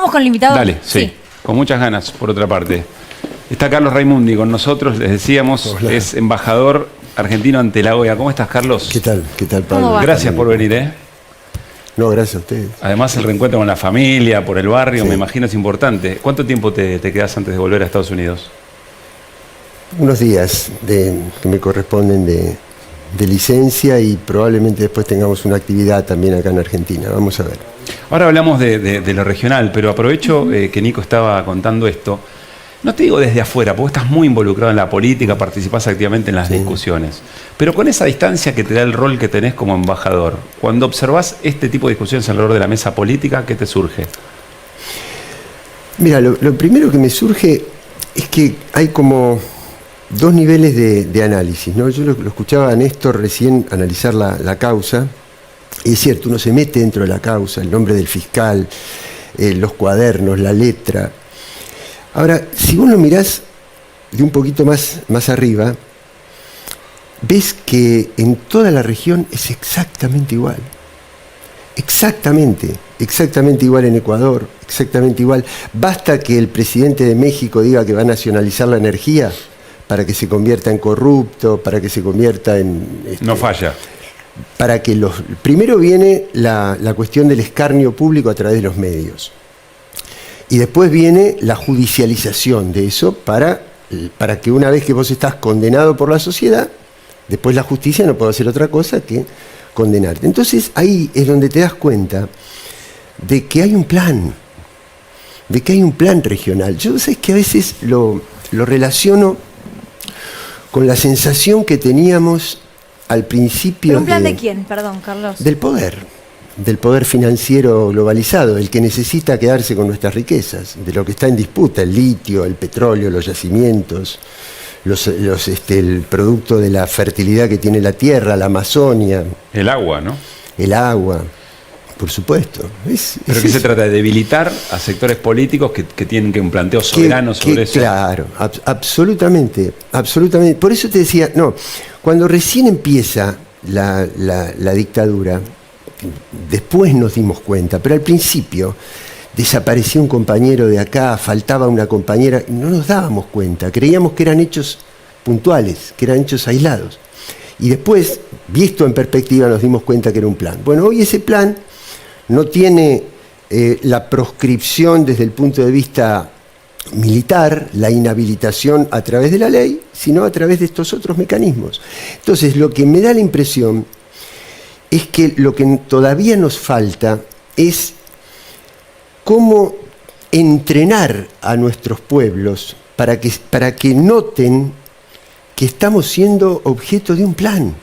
Vamos con el invitado. Dale, sí, con muchas ganas, por otra parte. Está Carlos Raimundi con nosotros, les decíamos, Hola. es embajador argentino ante la OEA. ¿Cómo estás, Carlos? ¿Qué tal? ¿Qué tal, ¿Cómo Pablo? va? Gracias por venir, ¿eh? No, gracias a ustedes. Además, el reencuentro con la familia, por el barrio, Sí. me imagino es importante. ¿Cuánto tiempo te quedás antes de volver a Estados Unidos? Unos días que me corresponden de licencia y probablemente después tengamos una actividad también acá en Argentina. Vamos a ver. Ahora hablamos de lo regional, pero aprovecho que Nico estaba contando esto. No te digo desde afuera, porque estás muy involucrado en la política, participás activamente en las discusiones. Pero con esa distancia que te da el rol que tenés como embajador, cuando observás este tipo de discusiones alrededor de la mesa política, ¿qué te surge? Mira, lo primero que me surge es que hay como dos niveles de análisis, ¿no? Yo lo escuchaba a Néstor recién analizar la causa. Y es cierto, uno se mete dentro de la causa, el nombre del fiscal, los cuadernos, la letra. Ahora, si vos lo mirás de un poquito más arriba, ves que en toda la región es exactamente igual. Exactamente igual en Ecuador, exactamente igual. Basta que el presidente de México diga que va a nacionalizar la energía para que se convierta en corrupto, para que se convierta en... No falla. Para que primero viene la cuestión del escarnio público a través de los medios. Y después viene la judicialización de eso para que una vez que vos estás condenado por la sociedad, después la justicia no puede hacer otra cosa que condenarte. Entonces ahí es donde te das cuenta de que hay un plan, regional. Yo sé que a veces lo relaciono con la sensación que teníamos al principio. ¿Pero un plan de quién? Perdón, Carlos. Del poder financiero globalizado, el que necesita quedarse con nuestras riquezas, de lo que está en disputa, el litio, el petróleo, los yacimientos, el producto de la fertilidad que tiene la tierra, la Amazonia. El agua, ¿no? El agua, por supuesto. ¿Pero qué se trata? ¿De debilitar a sectores políticos que tienen un planteo soberano sobre eso? Claro, absolutamente. Por eso te decía, no, cuando recién empieza la dictadura, después nos dimos cuenta, pero al principio desapareció un compañero de acá, faltaba una compañera, y no nos dábamos cuenta, creíamos que eran hechos puntuales, que eran hechos aislados. Y después, visto en perspectiva, nos dimos cuenta que era un plan. Bueno, hoy ese plan no tiene la proscripción desde el punto de vista militar, la inhabilitación a través de la ley, sino a través de estos otros mecanismos. Entonces, lo que me da la impresión es que lo que todavía nos falta es cómo entrenar a nuestros pueblos para que noten que estamos siendo objeto de un plan.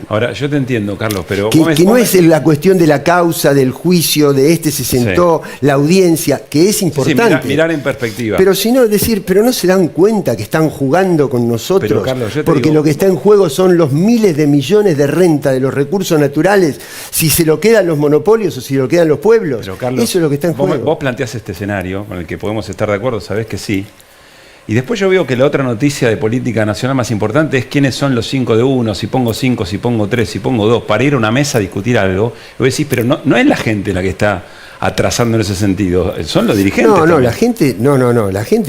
Ahora, yo te entiendo, Carlos, pero... Que no es la cuestión de la causa, del juicio, de se sentó, la audiencia, que es importante. Sí, mirar en perspectiva. Pero si no, pero no se dan cuenta que están jugando con nosotros, pero, Carlos, yo te porque digo, lo que está en juego son los miles de millones de renta de los recursos naturales, si se lo quedan los monopolios o si lo quedan los pueblos. Pero, Carlos, eso es lo que está en juego. Vos planteás este escenario con el que podemos estar de acuerdo, sabés que sí. Y después yo veo que la otra noticia de política nacional más importante es quiénes son los 5 de uno, si pongo 5, si pongo 3, si pongo 2, para ir a una mesa a discutir algo. Y vos decís, pero no es la gente la que está atrasando en ese sentido, son los dirigentes. La gente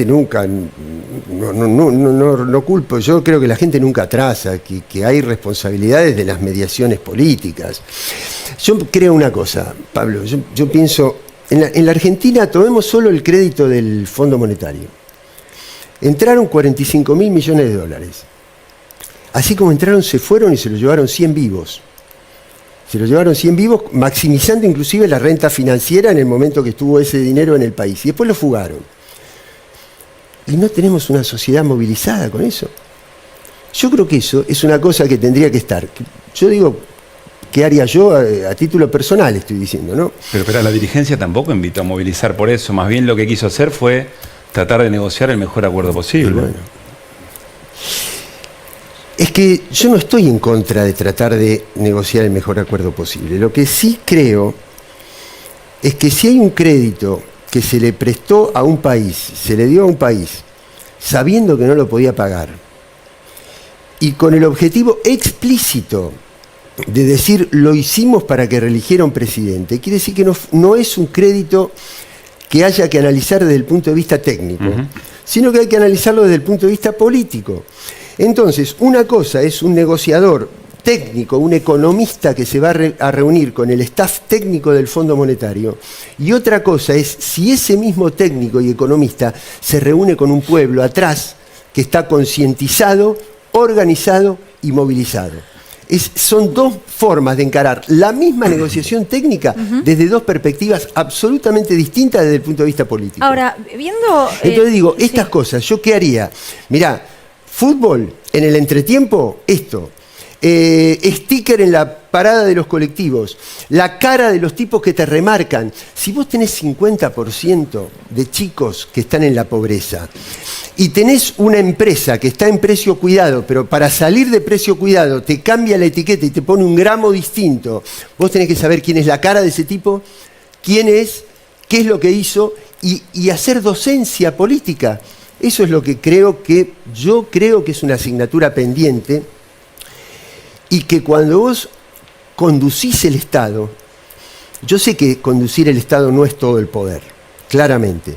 nunca, no culpo, yo creo que la gente nunca atrasa, que hay responsabilidades de las mediaciones políticas. Yo creo una cosa, Pablo, yo pienso, en la Argentina tomemos solo el crédito del Fondo Monetario. Entraron 45.000 millones de dólares. Así como entraron, se fueron y se los llevaron 100 vivos. Maximizando inclusive la renta financiera en el momento que estuvo ese dinero en el país. Y después lo fugaron. Y no tenemos una sociedad movilizada con eso. Yo creo que eso es una cosa que tendría que estar. Yo digo, ¿qué haría yo a título personal? Estoy diciendo, ¿no? Pero la dirigencia tampoco invitó a movilizar por eso. Más bien lo que quiso hacer fue tratar de negociar el mejor acuerdo posible. Bueno. Es que yo no estoy en contra de tratar de negociar el mejor acuerdo posible. Lo que sí creo es que si hay un crédito que se le prestó a un país, se le dio a un país, sabiendo que no lo podía pagar, y con el objetivo explícito de decir lo hicimos para que reeligiera un presidente, quiere decir que no es un crédito que haya que analizar desde el punto de vista técnico, sino que hay que analizarlo desde el punto de vista político. Entonces, una cosa es un negociador técnico, un economista que se va a reunir con el staff técnico del Fondo Monetario, y otra cosa es si ese mismo técnico y economista se reúne con un pueblo atrás que está concientizado, organizado y movilizado. Son dos formas de encarar la misma negociación técnica desde dos perspectivas absolutamente distintas desde el punto de vista político. Ahora, viendo... Entonces digo, estas cosas, ¿yo qué haría? Mirá, fútbol, en el entretiempo, esto. Sticker en la parada de los colectivos, la cara de los tipos que te remarcan. Si vos tenés 50% de chicos que están en la pobreza y tenés una empresa que está en precio cuidado, pero para salir de precio cuidado te cambia la etiqueta y te pone un gramo distinto, vos tenés que saber quién es la cara de ese tipo, quién es, qué es lo que hizo y hacer docencia política. Eso es lo que yo creo que es una asignatura pendiente. Y que cuando vos conducís el Estado, yo sé que conducir el Estado no es todo el poder, claramente,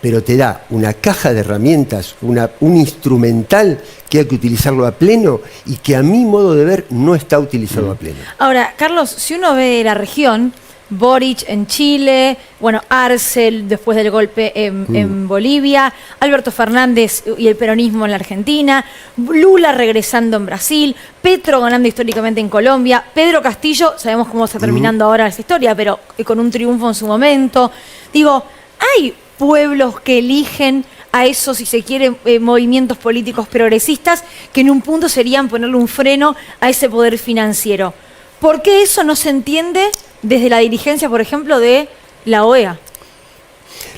pero te da una caja de herramientas, un instrumental que hay que utilizarlo a pleno y que a mi modo de ver no está utilizado a pleno. Ahora, Carlos, si uno ve la región, Boric en Chile, bueno, Arcel después del golpe en Bolivia, Alberto Fernández y el peronismo en la Argentina, Lula regresando en Brasil, Petro ganando históricamente en Colombia, Pedro Castillo, sabemos cómo está terminando ahora esa historia, pero con un triunfo en su momento. Digo, hay pueblos que eligen a esos, si se quiere, movimientos políticos progresistas que en un punto serían ponerle un freno a ese poder financiero. ¿Por qué eso no se entiende desde la dirigencia, por ejemplo, de la OEA?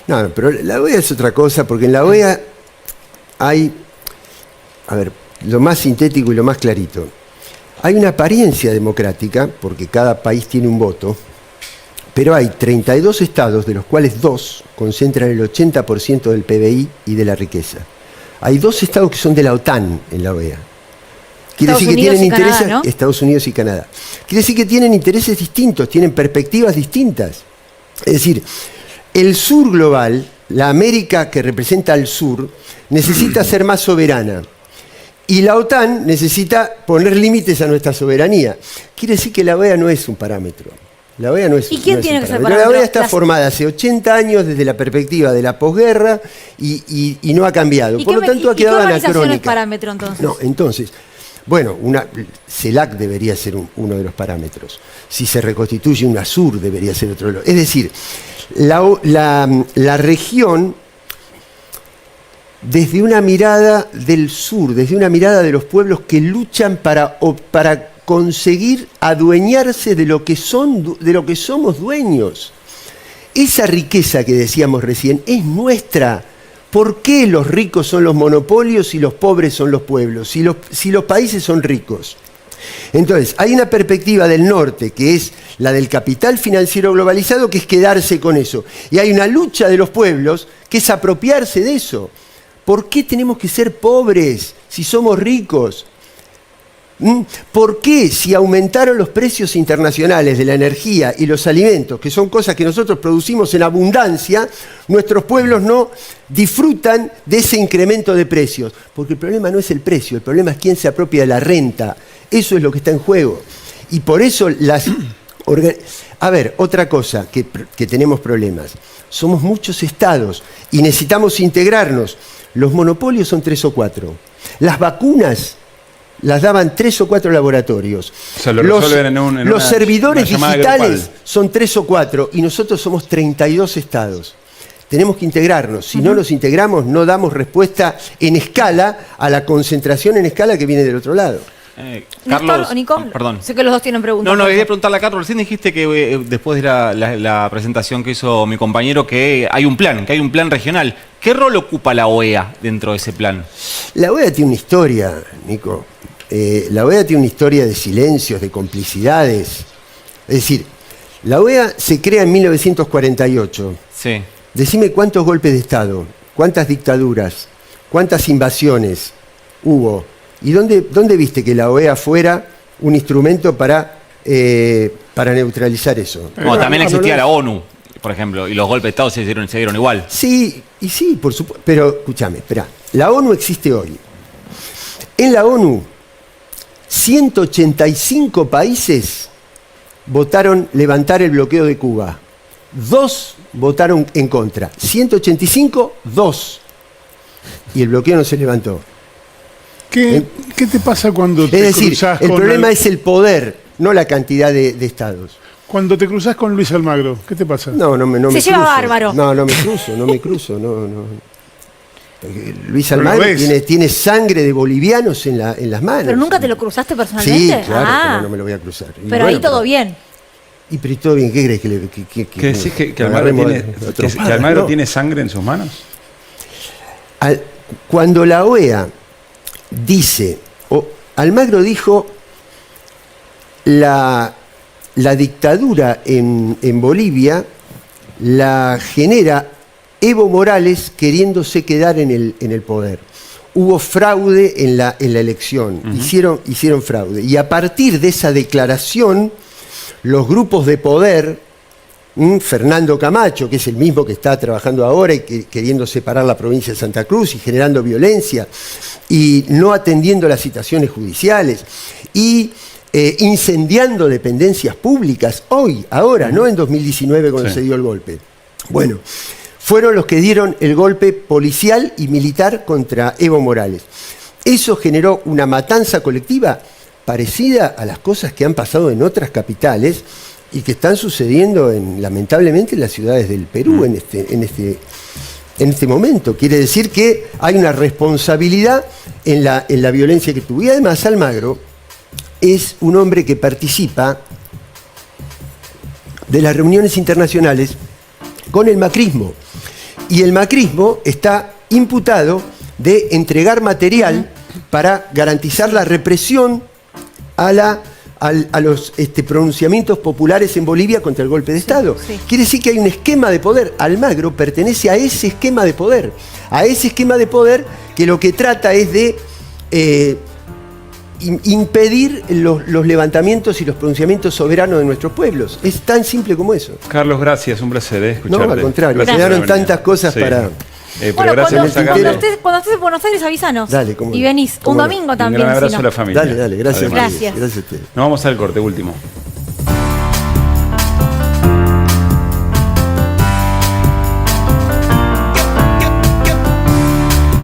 No, pero la OEA es otra cosa, porque en la OEA hay, a ver, lo más sintético y lo más clarito. Hay una apariencia democrática, porque cada país tiene un voto, pero hay 32 estados, de los cuales 2 concentran el 80% del PBI y de la riqueza. Hay 2 estados que son de la OTAN en la OEA. Quiere decir que tienen intereses, Canadá, ¿no? Estados Unidos y Canadá. Quiere decir que tienen intereses distintos, tienen perspectivas distintas. Es decir, el sur global, la América que representa al sur, necesita ser más soberana. Y la OTAN necesita poner límites a nuestra soberanía. Quiere decir que la OEA no es un parámetro. La OEA no es, ¿Y quién no tiene es que ser parámetro? La OEA está formada hace 80 años desde la perspectiva de la posguerra y no ha cambiado. Por lo tanto, ha quedado anacrónica. ¿Qué organización es parámetro entonces? No, entonces... Bueno, CELAC debería ser uno de los parámetros. Si se reconstituye UNASUR debería ser otro. Es decir, la región, desde una mirada del sur, desde una mirada de los pueblos que luchan para conseguir adueñarse de lo que somos dueños. Esa riqueza que decíamos recién es nuestra. ¿Por qué los ricos son los monopolios y los pobres son los pueblos? Si los países son ricos. Entonces, hay una perspectiva del norte, que es la del capital financiero globalizado, que es quedarse con eso. Y hay una lucha de los pueblos, que es apropiarse de eso. ¿Por qué tenemos que ser pobres si somos ricos? ¿Por qué si aumentaron los precios internacionales de la energía y los alimentos, que son cosas que nosotros producimos en abundancia, nuestros pueblos no disfrutan de ese incremento de precios? Porque el problema no es el precio, el problema es quién se apropia de la renta. Eso es lo que está en juego. Y por eso A ver, otra cosa que tenemos problemas. Somos muchos estados y necesitamos integrarnos. Los monopolios son 3 o 4. Las vacunas las daban 3 o 4 laboratorios. O sea, los servidores digitales son 3 o 4 y nosotros somos 32 estados. Tenemos que integrarnos. Si no nos integramos, no damos respuesta en escala a la concentración en escala que viene del otro lado. Carlos, Nico, perdón. Sé que los dos tienen preguntas. No, quería preguntarle a Carlos. Recién dijiste que después de la presentación que hizo mi compañero, que hay un plan regional. ¿Qué rol ocupa la OEA dentro de ese plan? La OEA tiene una historia, Nico. La OEA tiene una historia de silencios, de complicidades. Es decir, la OEA se crea en 1948. Sí. Decime cuántos golpes de Estado, cuántas dictaduras, cuántas invasiones hubo. ¿Y dónde viste que la OEA fuera un instrumento para para neutralizar eso. Bueno, también No, existía no, la ONU, por ejemplo, y los golpes de Estado se dieron igual. Sí, y sí, por supuesto. Pero escúchame, espera. La ONU existe hoy. En la ONU, 185 países votaron levantar el bloqueo de Cuba. 2 votaron en contra. 185, 2. Y el bloqueo no se levantó. ¿Qué te pasa cuando Es te decir, cruzás el con problema es el poder, no la cantidad de estados. cuando te cruzás con Luis Almagro? ¿Qué te pasa? No me Se lleva cruzo. bárbaro. No me cruzo, no. Porque Luis Pero lo Almagro ves. tiene sangre de bolivianos en las manos. ¿Pero nunca te lo cruzaste Sí, personalmente? claro, Ah. cómo no me lo voy a cruzar. Y Pero ahí bueno, todo bien. Y pero ¿y todo bien? ¿Qué crees que le ¿Que decís que lo Almagro, agarremos tiene, de que trompada? Almagro No. tiene sangre en sus manos? Cuando la OEA dice, Almagro dijo, la dictadura en Bolivia la genera Evo Morales queriéndose quedar en el poder. Hubo fraude en la elección, hicieron fraude. Y a partir de esa declaración, los grupos de poder, Fernando Camacho, que es el mismo que está trabajando ahora y queriendo separar la provincia de Santa Cruz y generando violencia, y no atendiendo las citaciones judiciales, y incendiando dependencias públicas, ahora, no en 2019 cuando Sí. se dio el golpe. Bueno, fueron los que dieron el golpe policial y militar contra Evo Morales. Eso generó una matanza colectiva parecida a las cosas que han pasado en otras capitales y que están sucediendo lamentablemente en las ciudades del Perú en este momento. Quiere decir que hay una responsabilidad en la violencia que tuvo. Y además Almagro es un hombre que participa de las reuniones internacionales con el macrismo. Y el macrismo está imputado de entregar material para garantizar la represión a los pronunciamientos populares en Bolivia contra el golpe de Estado. sí. Quiere decir que hay un esquema de poder. Almagro pertenece a ese esquema de poder. A ese esquema de poder que lo que trata es de impedir los levantamientos y los pronunciamientos soberanos de nuestros pueblos. Es tan simple como eso. Carlos, gracias, un placer escucharte. No, al contrario, Gracias quedaron por venir. tantas cosas para... pero Bueno, gracias por sacarlo. cuando estés en Buenos Aires, avísanos. Dale, cómo y no. venís. Cómo Un no. domingo Un también. gran si abrazo no. a la familia. Dale, gracias. Además. Gracias. Gracias a ustedes. Nos vamos al corte último.